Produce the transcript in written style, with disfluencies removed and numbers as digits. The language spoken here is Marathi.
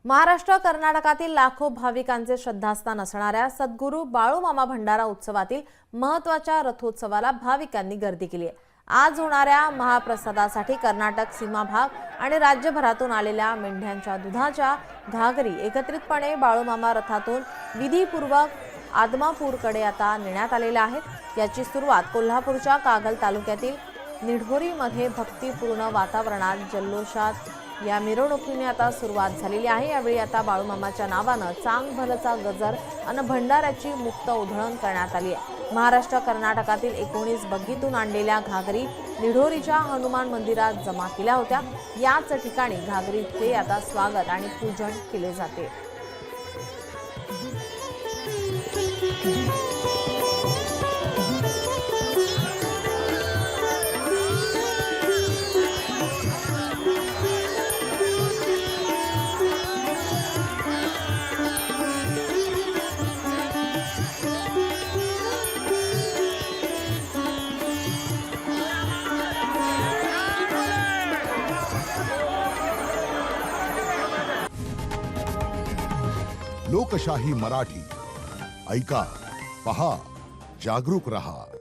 महाराष्ट्र कर्नाटकातील लाखो भाविकांचे श्रद्धास्थान असणाऱ्या सद्गुरू बाळूमामा भंडारा उत्सवातील महत्त्वाच्या रथोत्सवाला भाविकांनी गर्दी केली आहे। आज होणाऱ्या महाप्रसादासाठी कर्नाटक सीमा भाग आणि राज्यभरातून आलेल्या मेंढ्यांच्या दुधाच्या घागरी एकत्रितपणे बाळूमामा रथातून विधीपूर्वक आदमापूरकडे आता नेण्यात आलेल्या आहेत। याची सुरुवात कोल्हापूरच्या कागल तालुक्यातील निढोरीमध्ये भक्तिपूर्ण वातावरणात जल्लोषात या मिरवणुकीने आता सुरुवात झालेली आहे। यावेळी आता बाळूमामाच्या नावानं चांग भलचा गजर आणि भंडाऱ्याची मुक्त उधळण करण्यात आली आहे। महाराष्ट्र कर्नाटकातील 19 बग्गीतून आणलेल्या घागरी निढोरीच्या हनुमान मंदिरात जमा केल्या होत्या। याच ठिकाणी घागरीचे आता स्वागत आणि पूजन केले जाते। लोकशाही मराठी ऐका, पहा, जागरूक रहा।